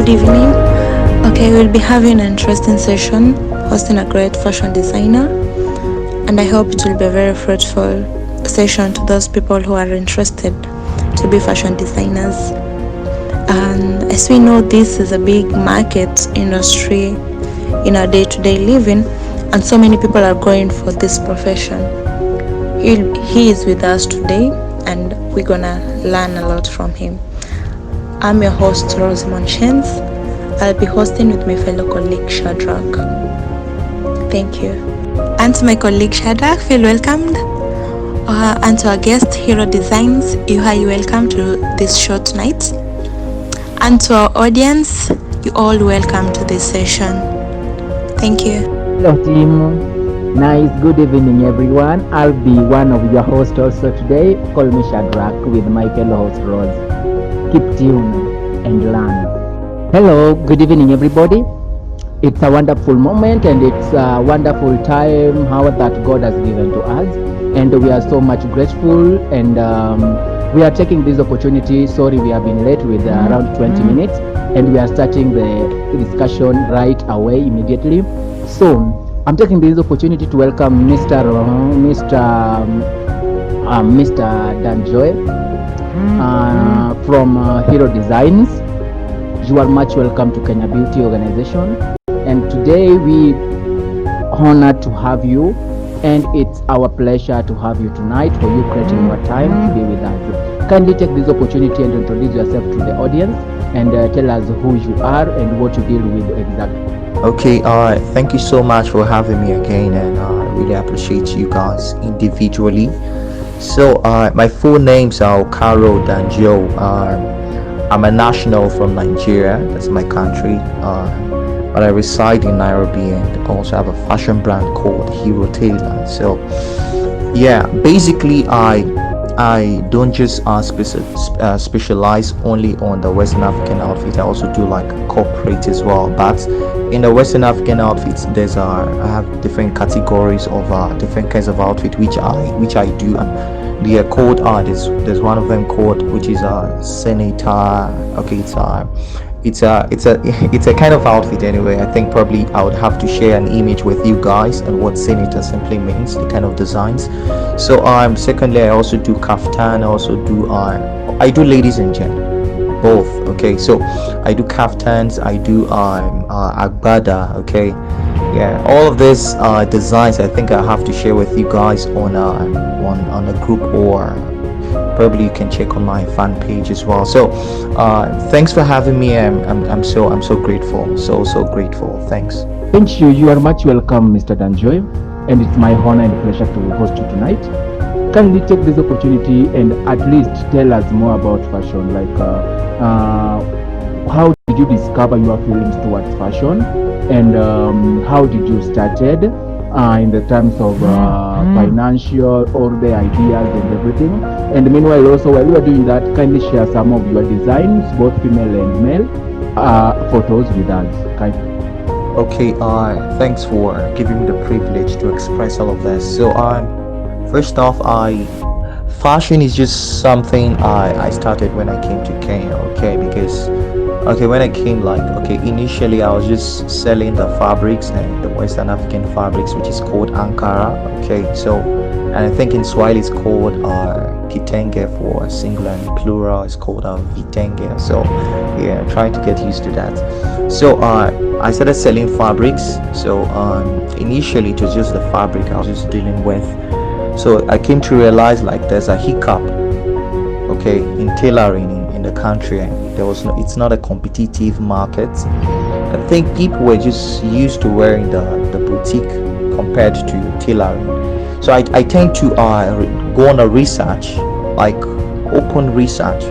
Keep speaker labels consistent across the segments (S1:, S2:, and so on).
S1: Good evening. Okay, we'll be having an interesting session, hosting a great fashion designer, and I hope it will be a very fruitful session to those people who are interested to be fashion designers. And as we know, this is a big market industry in our day-to-day living, and so many people are going for this profession. He is with us today, and we're gonna learn a lot from him. I'm your host, Rosamond Shens. I'll be hosting with my fellow colleague, Shadrach. Thank you. And to my colleague, Shadrach, feel welcomed. And to our guest, Hero Designs, you are welcome to this show tonight. And to our audience, you all welcome to this session. Thank you.
S2: Hello team, nice good evening everyone. I'll be one of your hosts also today. Call me Shadrach with my fellow host Rose. Keep tuned and learn. Hello, good evening everybody. It's a wonderful moment and it's a wonderful time how that God has given to us, and we are so much grateful, and we are taking this opportunity. Sorry, we have been late with around 20 minutes, and we are starting the discussion right away immediately. So I'm taking this opportunity to welcome Mr. Danjoy from Hero Designs. You are much welcome to Kenya Beauty Organization, and today we honored to have you, and it's our pleasure to have you tonight for you creating your time to be with us. Kindly take this opportunity and introduce yourself to the audience and tell us who you are and what you deal with exactly.
S3: Okay, thank you so much for having me again, and I really appreciate you guys individually. So, my full name's Tailor Danjo. I'm a national from Nigeria, that's my country, but I reside in Nairobi and also have a fashion brand called Hero Tailor. So, yeah, basically, I don't just specialize only on the Western African outfit. I also do like corporate as well. But in the Western African outfits, I have different categories of different kinds of outfit which I do. And they are called there's one of them called which is a senator. Okay, it's a kind of outfit anyway. I think probably I would have to share an image with you guys and what senator simply means, the kind of designs. So secondly, I also do kaftan. I do ladies and gents both. Okay, so I do kaftans, I do agbada. Okay, yeah, all of these designs I think I have to share with you guys on a group, or probably you can check on my fan page as well. So thanks for having me. I'm so grateful, so grateful. Thanks.
S2: Thank you. You are much welcome, Mr. Danjoy, and it's my honor and pleasure to host you tonight. Kindly take this opportunity and at least tell us more about fashion, like how did you discover your feelings towards fashion, and how did you started in the terms of financial, all the ideas and everything. And meanwhile also, while you are doing that, kindly share some of your designs, both female and male, photos with us. Kindly.
S3: Okay, thanks for giving me the privilege to express all of this. So first off, fashion is just something I started when I came to Kenya. Okay, because when I came, initially I was just selling the fabrics and the Western African fabrics, which is called Ankara. Okay, so, and I think in Swahili it's called kitenge for singular, and plural is called vitenge. So yeah, trying to get used to that. So I started selling fabrics. So initially it was just the fabric I was just dealing with. So I came to realize there's a hiccup, okay, in tailoring in the country, and it's not a competitive market. I think people were just used to wearing the boutique compared to tailoring. So I tend to go on a research, open research,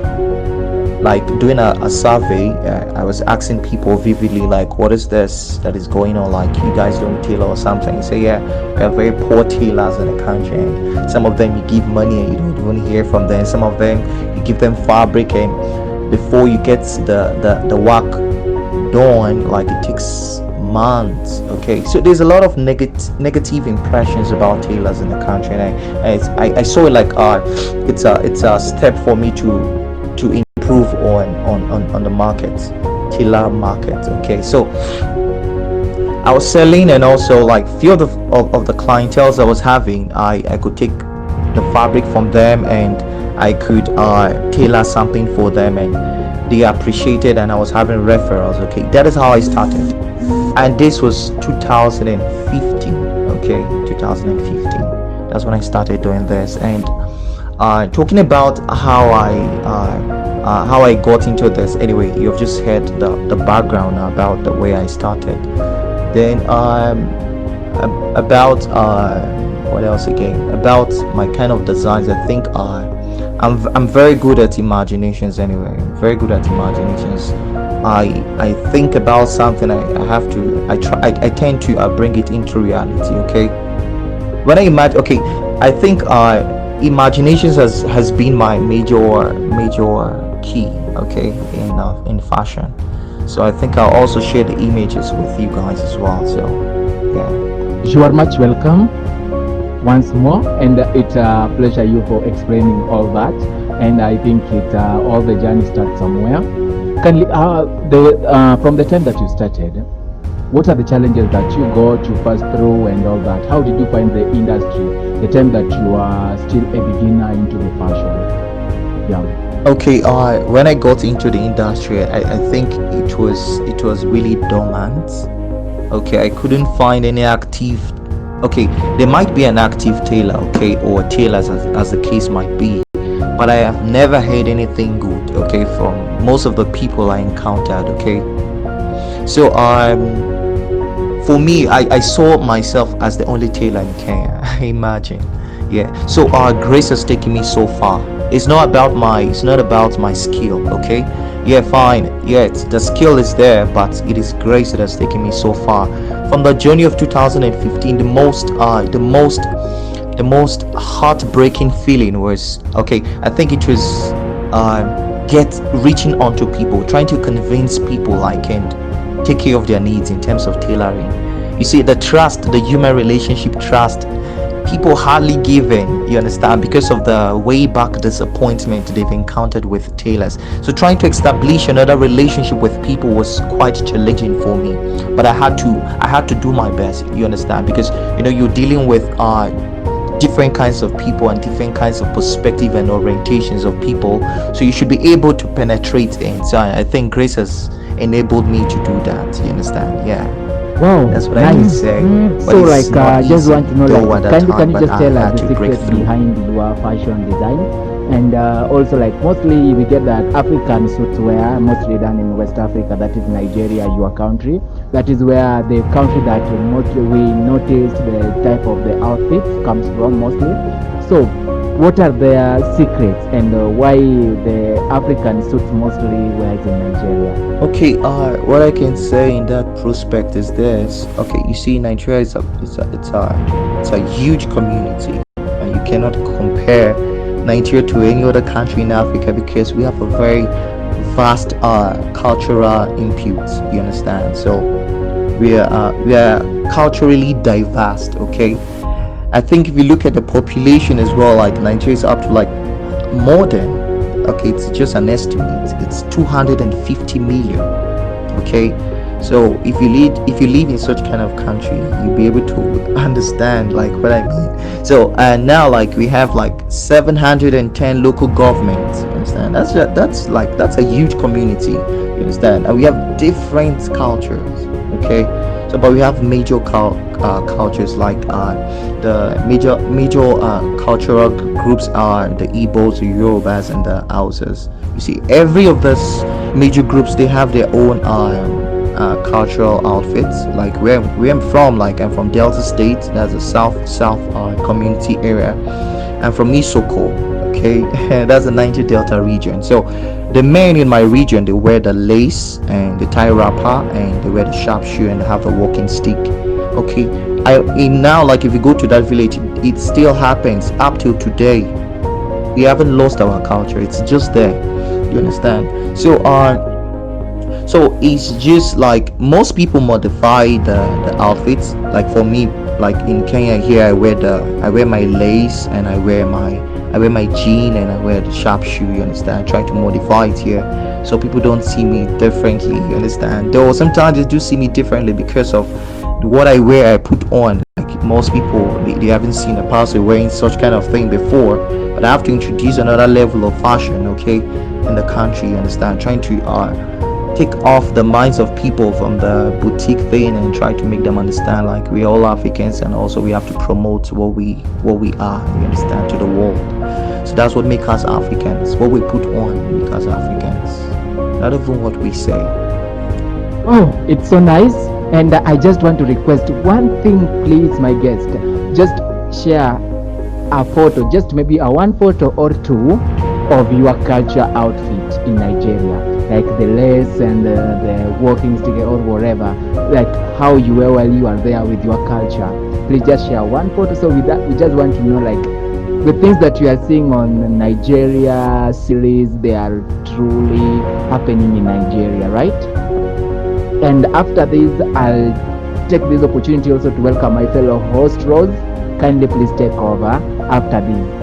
S3: doing a survey. I was asking people vividly, what is this that is going on? You guys don't tailor or something? You say, yeah, we are very poor tailors in the country, and some of them you give money and you don't even hear from them. Some of them you give them fabric, and before you get the work done, it takes months. Okay, so there's a lot of negative impressions about tailors in the country, and I saw it it's a step for me to improve on the market. tailor market. Okay, so I was selling, and also like few of the clientels I was having, I could take the fabric from them, and I could tailor something for them, and they appreciated, and I was having referrals. Okay, that is how I started, and this was 2015. Okay, 2015. That's when I started doing this, and talking about how I got into this. Anyway, you've just heard the background about the way I started. Then about what else again? About my kind of designs. I think I'm very good at imaginations. Anyway, I'm very good at imaginations. I think about something. I have to. I try. I tend to bring it into reality. Okay. When I imagine, okay, I think imaginations has been my major key. Okay, in fashion. So I think I'll also share the images with you guys as well. So yeah.
S2: You are much welcome once more, and it's a pleasure you for explaining all that. And I think it all the journey starts somewhere. Can from the time that you started, what are the challenges that you got to pass through and all that? How did you find the industry the time that you are still a beginner into the fashion? Yeah.
S3: Okay, when I got into the industry, I think it was really dormant. Okay, I couldn't find any active. Okay, there might be an active tailor, okay, or tailors as the case might be, but I have never heard anything good, okay, from most of the people I encountered. Okay, so for me, I saw myself as the only tailor in Kenya. Imagine, yeah. So grace has taken me so far. It's not about my skill. Okay, yeah, fine, yeah, the skill is there, but it is grace that has taken me so far. From the journey of 2015, the most heartbreaking feeling was, okay, I think it was reaching onto people, trying to convince people I can take care of their needs in terms of tailoring. You see, the trust, the human relationship trust, people hardly give in, you understand, because of the way back disappointment they've encountered with tailors. So trying to establish another relationship with people was quite challenging for me, but I had to do my best, you understand, because you're dealing with different kinds of people and different kinds of perspective and orientations of people, so you should be able to penetrate in. So I think grace has enabled me to do that, you understand. Yeah.
S2: Wow,
S3: that's what
S2: nice.
S3: I can say.
S2: So like just want to know, like, can you just tell us the secret
S3: through
S2: behind your fashion design? And also, like, mostly we get that African suits wear mostly done in West Africa, that is Nigeria, your country. That is where the country that mostly we notice the type of the outfits comes from mostly. So what are their secrets, and why the African suits mostly wears in Nigeria?
S3: Okay, what I can say in that prospect is this. Okay, you see, Nigeria is a huge community, and you cannot compare Nigeria to any other country in Africa, because we have a very vast cultural input. You understand? So we are culturally diverse. Okay, I think if you look at the population as well, like Nigeria is up to like more than, okay, it's just an estimate, it's 250 million. Okay, so if you live in such kind of country, you'll be able to understand like what I mean. So now, like, we have like 710 local governments, you understand? That's a huge community, you understand? And we have different cultures. Okay, so but we have major cultures, like the major cultural groups are the Igbos, the Yorubas, and the Hausas. You see, every of those major groups, they have their own cultural outfits. Like where I'm from, like I'm from Delta State, that's a south community area. I'm from Isoko, okay, that's the Niger Delta region. So the men in my region, they wear the lace and the tie wrapper, and they wear the sharp shoe, and they have the walking stick. Okay, now, like, if you go to that village, it still happens up till today. We haven't lost our culture, it's just there, you understand? So it's just like most people modify the outfits. Like for me, like in Kenya here, I wear my lace, and I wear I wear my jean and I wear the sharp shoe, you understand? I try to modify it here so people don't see me differently, you understand? Though sometimes they do see me differently because of what I wear, I put on. Like most people, they haven't seen a person wearing such kind of thing before, but I have to introduce another level of fashion, okay, in the country, you understand? Trying to take off the minds of people from the boutique thing and try to make them understand like we're all Africans, and also we have to promote what we are, you understand, to the world. So that's what makes us Africans. What we put on make us Africans, not even what we say.
S2: Oh, it's so nice. And I just want to request one thing, please, my guest. Just share a photo, just maybe a one photo or two of your culture outfit in Nigeria, like the lace and the walking stick or whatever, like how you wear while you are there with your culture. Please just share one photo. So with that, we just want to know like the things that you are seeing on Nigeria series, they are truly happening in Nigeria, right? And after this, I'll take this opportunity also to welcome my fellow host, Rose. Kindly please take over after this.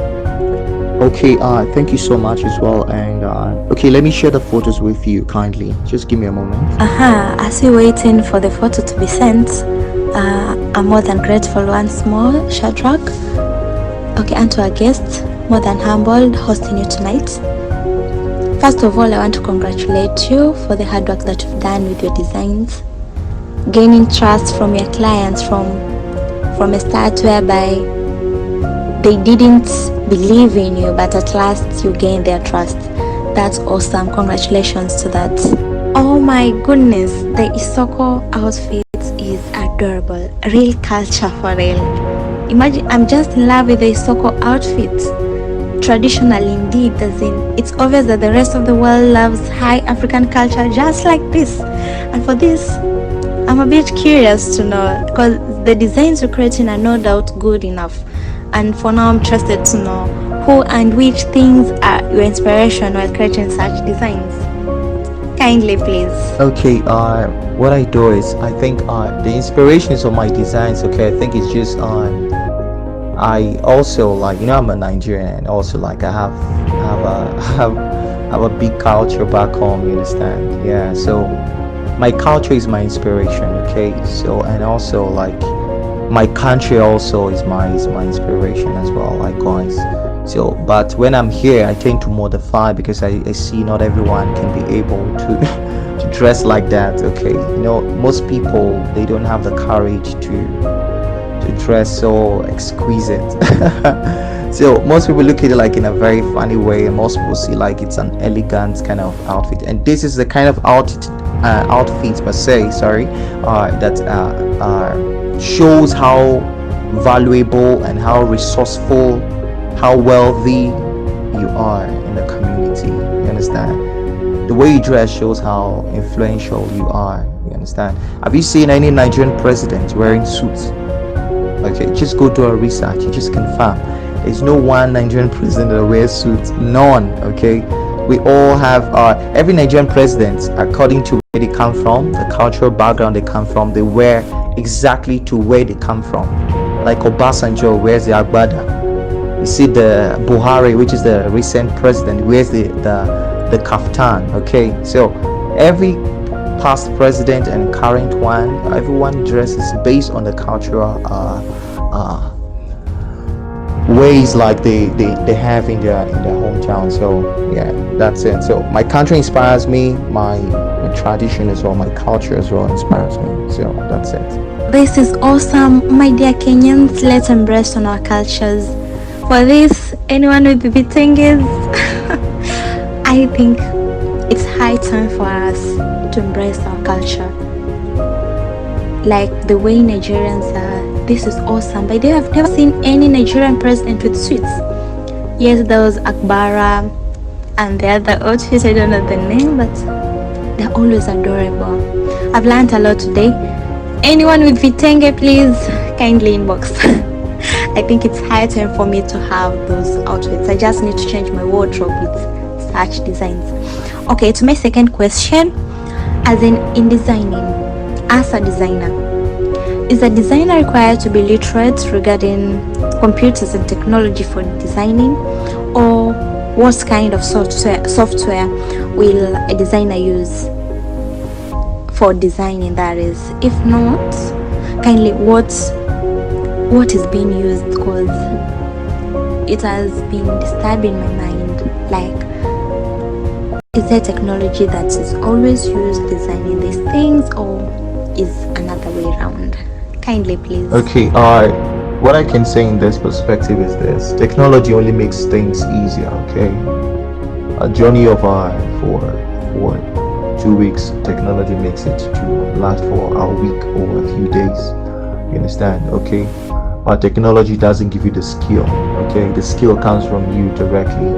S3: Okay, thank you so much as well. And okay, let me share the photos with you kindly. Just give me a moment.
S1: As we're waiting for the photo to be sent, I'm more than grateful once more, Shadrach. Okay, and to our guests, more than humbled hosting you tonight. First of all, I want to congratulate you for the hard work that you've done with your designs, gaining trust from your clients from a start whereby they didn't believe in you, but at last you gained their trust. That's awesome. Congratulations to that. Oh my goodness, the Isoko outfit is adorable. Real culture for real. Imagine, I'm just in love with the Isoko outfit. Traditional indeed, as in it's obvious that the rest of the world loves high African culture just like this. And for this, I'm a bit curious to know, because the designs you're creating are no doubt good enough. And for now, I'm interested to know who and which things are your inspiration while creating such designs. Kindly, please.
S3: Okay, what I do is I think the inspirations of my designs, okay, I think it's just I also, like, you know, I'm a Nigerian, and also like I have a big culture back home, you understand? Yeah, so my culture is my inspiration, okay? So, and also like my country also is my inspiration as well, likewise. So, but when I'm here, I tend to modify because I see not everyone can be able to to dress like that, okay? You know, most people, they don't have the courage to dress so exquisite. So most people look at it like in a very funny way, and most people see like it's an elegant kind of outfit, and this is the kind of outfit per se, sorry, that shows how valuable and how resourceful, how wealthy you are in the community, you understand? The way you dress shows how influential you are, you understand? Have you seen any Nigerian president wearing suits? Okay, just go do a research, you just confirm there's no one Nigerian president that wears suits. None. Okay, we all have every Nigerian president, according to where they come from, the cultural background they come from, they wear exactly to where they come from. Like Obasanjo wears the agbada. You see the Buhari, which is the recent president, wears the kaftan. Okay, so every past president and current one, everyone dresses based on the cultural ways like they have in their hometown. So yeah, that's it. So my country inspires me, my tradition as well, my culture as well inspires me. So that's it.
S1: This is awesome, my dear Kenyans. Let's embrace on our cultures. For this, anyone with the vitenges, I think it's high time for us to embrace our culture, like the way Nigerians are. This is awesome. By the way, I've never seen any Nigerian president with suits. Yes, there was Akbara and the other outfit, I don't know the name, but they're always adorable. I've learned a lot today. Anyone with vitenge, please kindly inbox. I think it's high time for me to have those outfits. I just need to change my wardrobe with such designs. Okay, to my second question, as in designing, as a designer, is a designer required to be literate regarding computers and technology for designing, Or what kind of software will a designer use for designing, that is? If not, kindly what is being used, because it has been disturbing my mind. Like, is there technology that is always used designing these things, or is another way around? Kindly, please.
S3: Okay, what I can say in this perspective is this: technology only makes things easier. Okay, a journey of for 2 weeks, technology makes it to last for a week or a few days. You understand? Okay, but technology doesn't give you the skill. Okay, the skill comes from you directly,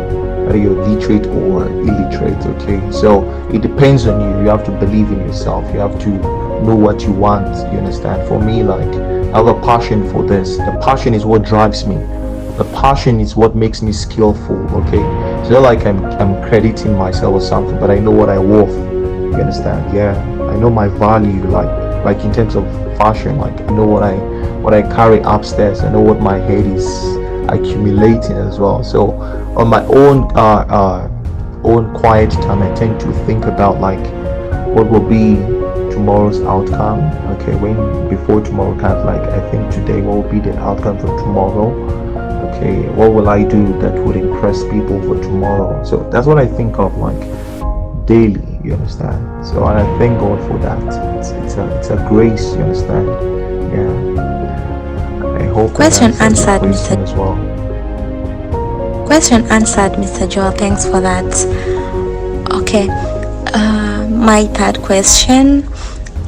S3: whether you're literate or illiterate. Okay, so it depends on you. You have to believe in yourself. You have to know what you want. You understand? For me, like, I have a passion for this. The passion is what drives me. The passion is what makes me skillful. Okay, it's not like I'm crediting myself or something, but I know what I worth. You understand? Yeah, I know my value. Like in terms of fashion, like I know what I carry upstairs. I know what my head is accumulating as well. So on my own quiet time, I tend to think about like what will be tomorrow's outcome. Okay, when before tomorrow comes, like I think today what will be the outcome for tomorrow. Okay, what will I do that would impress people for tomorrow? So that's what I think of like daily. You understand? So, and I thank God for that. It's a grace. You understand? Yeah. I hope
S1: Question
S3: that answers
S1: answered,
S3: your question as well.
S1: Question answered, Mr. Joel. Thanks for that. Okay. My third question.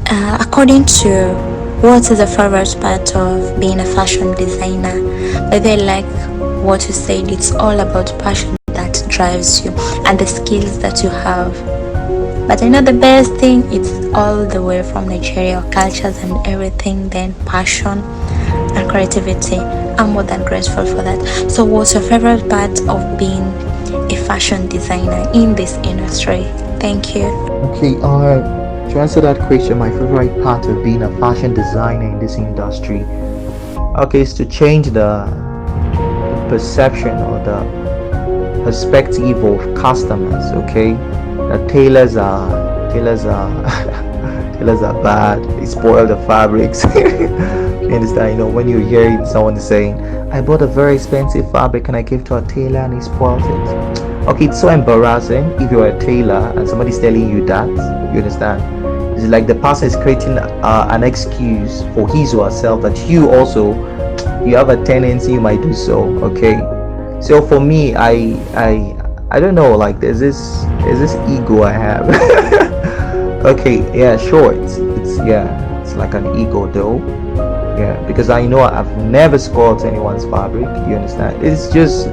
S1: According to, what is the favorite part of being a fashion designer? But they like what you said. It's all about passion that drives you and the skills that you have. But I know the best thing, it's all the way from Nigeria, cultures and everything, then passion and creativity. I'm more than grateful for that. So what's your favorite part of being a fashion designer in this industry? Thank you.
S3: Okay. To answer that question, my favorite part of being a fashion designer in this industry, okay, is to change the perception or the perspective of customers. Okay, that tailors are tailors are bad. They spoil the fabrics. You understand? You know, when you hear someone saying, "I bought a very expensive fabric and I gave to a tailor and he spoiled it." Okay, it's so embarrassing if you're a tailor and somebody's telling you that. You understand? It's like the person is creating an excuse for his or herself that you also, you have a tendency, you might do so. Okay, so for me, I don't know, like there's this ego I have. Okay, yeah, sure, it's like an ego though. Yeah, because I know I've never spoiled anyone's fabric. You understand? It's just,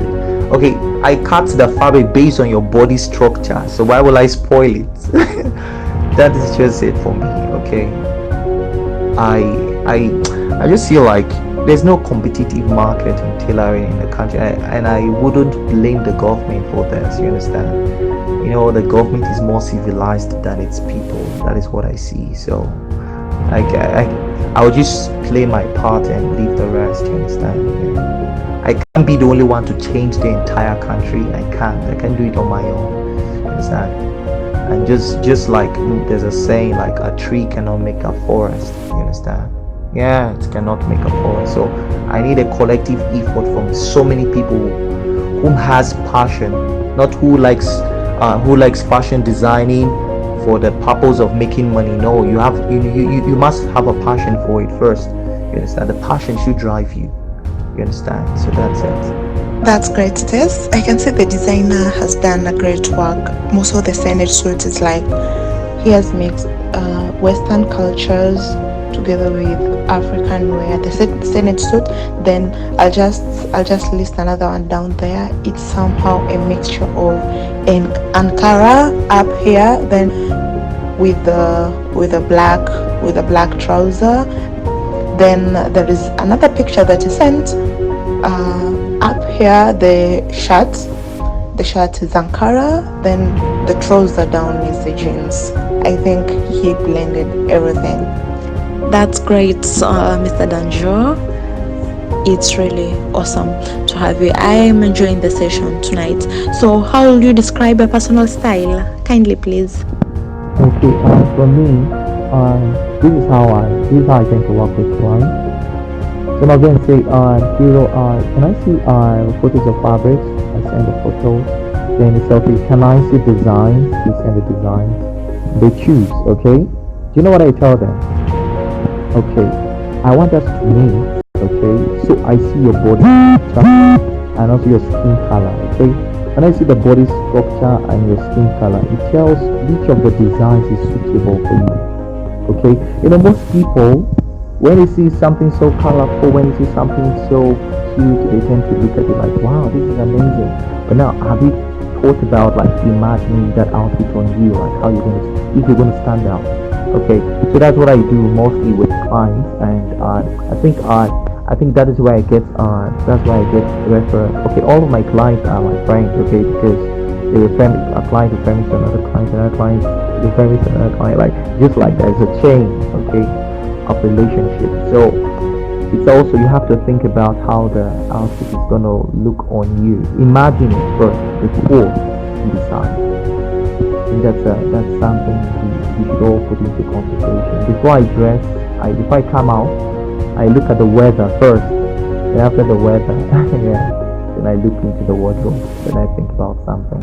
S3: okay, I cut the fabric based on your body structure, so why will I spoil it? That is just it for me. Okay, I just feel like there's no competitive market in tailoring in the country, and I wouldn't blame the government for this. You understand? You know, the government is more civilized than its people. That is what I see. So like I would just play my part and leave the rest. You understand? Yeah. I can't be the only one to change the entire country. I can't do it on my own. You understand? And just like there's a saying, like a tree cannot make a forest. You understand? Yeah, it cannot make a forest. So I need a collective effort from so many people who has passion, not who likes fashion designing for the purpose of making money. No, you must have a passion for it first. You understand? The passion should drive you. You understand? So that's it.
S4: That's great, Tess. I can see the designer has done a great work. Most of the Senate suit is like he has mixed Western cultures together with African wear. The Senate suit. Then I'll just list another one down there. It's somehow a mixture of an Ankara up here, then with a black trouser. Then there is another picture that is sent. Up here, the shirt is Ankara, then the trouser down is the jeans. I think he blended everything.
S1: That's great, Mr. Danjo. It's really awesome to have you. I am enjoying the session tonight. So, how will you describe your personal style? Kindly, please.
S3: Okay, for me, this is how I tend to work with clients. So I'm going to say, Hero, can I see photos of fabrics? I send the photos. Then it's okay. Can I see designs? You send the designs. They choose. Okay. Do you know what I tell them? Okay. I want us to meet. Okay. So I see your body structure and also your skin color. Okay. When I see the body structure and your skin color, it tells which of the designs is suitable for you. Okay. Most people, when they see something so colorful, when they see something so cute, they tend to look at it like, wow, this is amazing. But now, have you thought about like imagining that outfit on you, like how you're gonna, if you're gonna stand out? Okay, so that's what I do mostly with clients, and I think that is where I get that's why I get referred. Okay, all of my clients are my friends. Okay, because they refer me, a client refer me to another client refer me to another client, like just like there's a chain. Okay, of relationship. So it's also, you have to think about how the outfit is gonna look on you. Imagine it first before you decide. I think that's something we should all put into consideration. Before I dress, before I come out, I look at the weather first. And after the weather, yeah, then I look into the wardrobe. Then I think about something.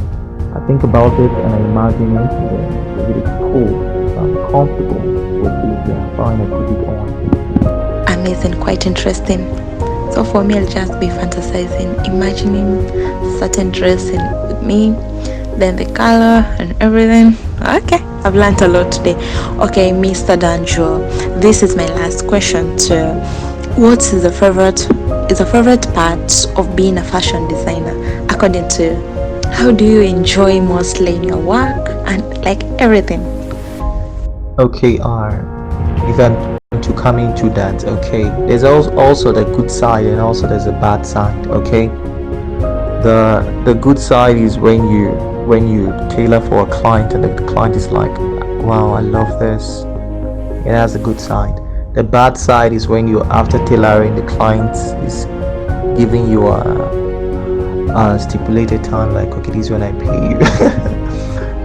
S3: I think about it and I imagine it, and then if it's cool, if I'm comfortable with it, then fine, I put it on.
S1: Amazing, quite interesting. So for me, I'll just be fantasizing, imagining certain dressing with me, then the color and everything. Okay, I've learned a lot today. Okay, Mr. Danjo, this is my last question to what is the favorite part of being a fashion designer according to you? How do you enjoy mostly in your work and like everything?
S3: Okay, if I'm to come into that, okay, there's also the good side and also there's a bad side. Okay, the good side is when you tailor for a client and the client is like, wow, I love this. It has a good side. The bad side is when you, after tailoring, the client is giving you a stipulated time, like, okay, this is when I pay you.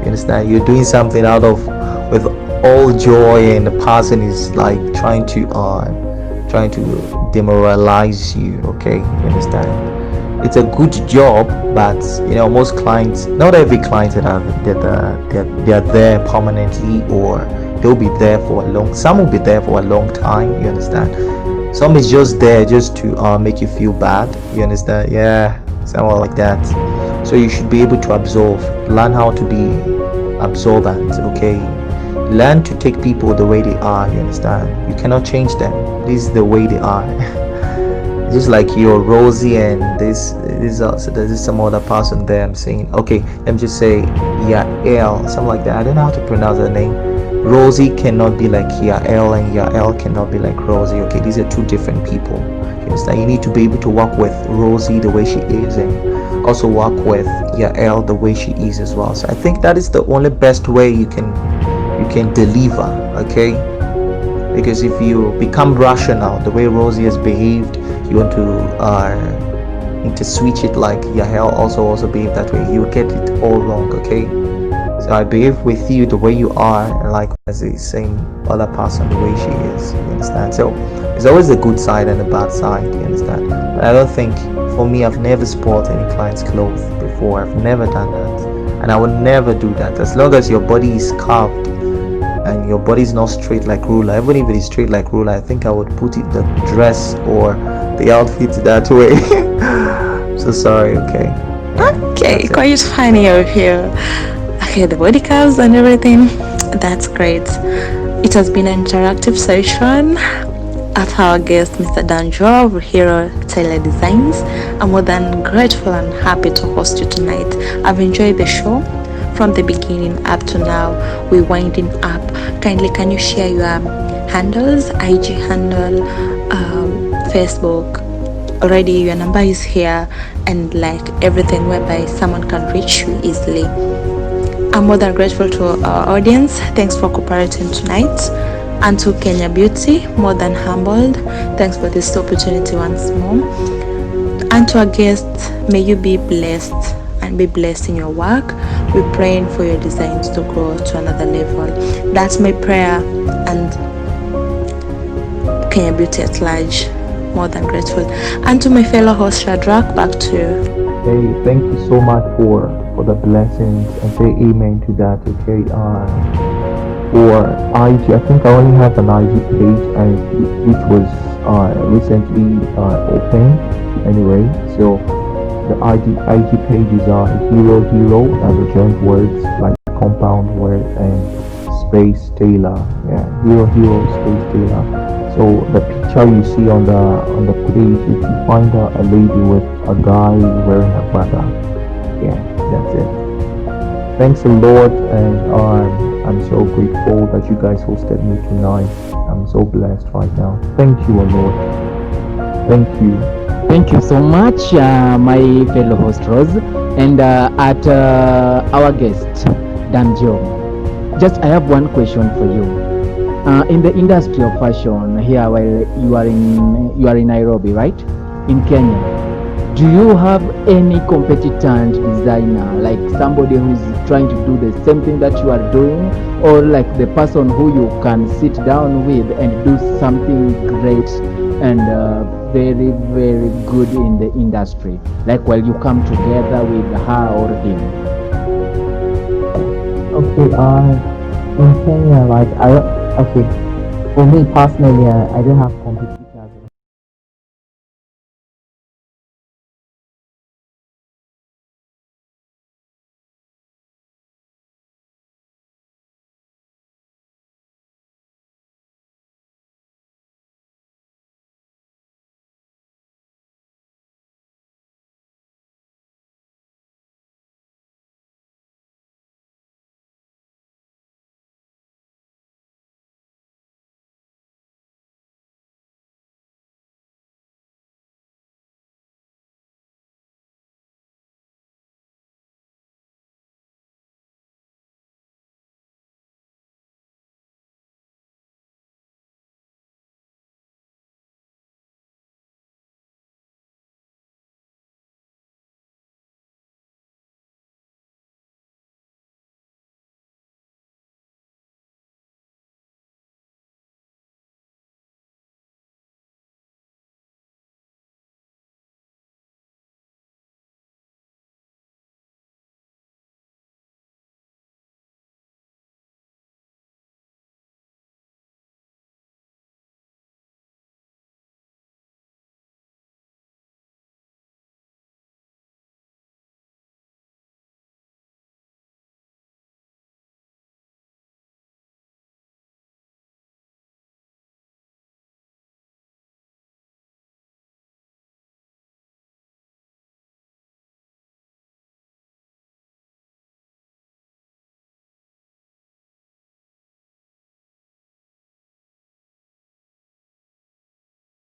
S3: You understand? You're doing something out of with all joy, and the person is like trying to demoralize you. Okay, you understand? It's a good job, but most clients, not every client they're there permanently, or they'll be there for a long. Some will be there for a long time. You understand? Some is just there just to make you feel bad. You understand? Yeah, somewhat like that. So you should be able to absorb. Learn how to be absorbent. Okay, learn to take people the way they are. You understand? You cannot change them. This is the way they are. Just like you're Rosie and there's some other person there. I'm saying, okay, let me just say Yael, something like that. I don't know how to pronounce her name. Rosie cannot be like Yael, and Yael cannot be like Rosie. Okay, these are two different people. You understand? You need to be able to work with Rosie the way she is, and also work with Yael the way she is as well. So I think that is the only best way you can deliver. Okay, because if you become rational the way Rosie has behaved, you want to switch it like Yael also behave that way, you get it all wrong. Okay, so I behave with you the way you are, and likewise the same other person the way she is. You understand? So there's always a good side and a bad side. You understand? But I don't think, for me, I've never spoiled any client's clothes before. I've never done that, and I will never do that. As long as your body is carved and your body is not straight like ruler, even if it is straight like ruler, I think I would put it, the dress or the outfit, that way. So sorry. Okay.
S1: Okay, quite funny over here. Okay, the body curves and everything. That's great. It has been an interactive session of our guest, Mr. Danjo of Hero Tailor Designs. I'm more than grateful and happy to host you tonight. I've enjoyed the show from the beginning up to now. We're winding up. Kindly, can you share your handles, IG handle, Facebook? Already your number is here, and like everything whereby someone can reach you easily. I'm more than grateful to our audience. Thanks for cooperating tonight. And to Kenya Beauty, more than humbled. Thanks for this opportunity once more. And to our guests, may you be blessed and be blessed in your work. We're praying for your designs to grow to another level. That's my prayer, and Kenya Beauty at large, more than grateful. And to my fellow host Shadrach, back to you.
S3: Hey, thank you so much for the blessings, and say amen to that. Okay. For IG, I think I only have an IG page, and which was recently opened. Anyway, so the IG page is hero as a joint words, like compound word, and space Tailor. Yeah, hero space Tailor. So the picture you see on the page, if you find a lady with a guy wearing a brother, yeah, that's it. Thanks a lot, and I'm so grateful that you guys hosted me tonight. I'm so blessed right now. Thank you a lot. Thank you.
S2: Thank you so much, my fellow host Rose, and at our guest Dan Joe. Just I have one question for you. In the industry of fashion here, while you are in Nairobi, right, in Kenya, do you have any competent designer, like somebody who is trying to do the same thing that you are doing, or like the person who you can sit down with and do something great and very very good in the industry, like while you come together with her or him?
S5: Okay, in Kenya, like okay, for me personally, I don't have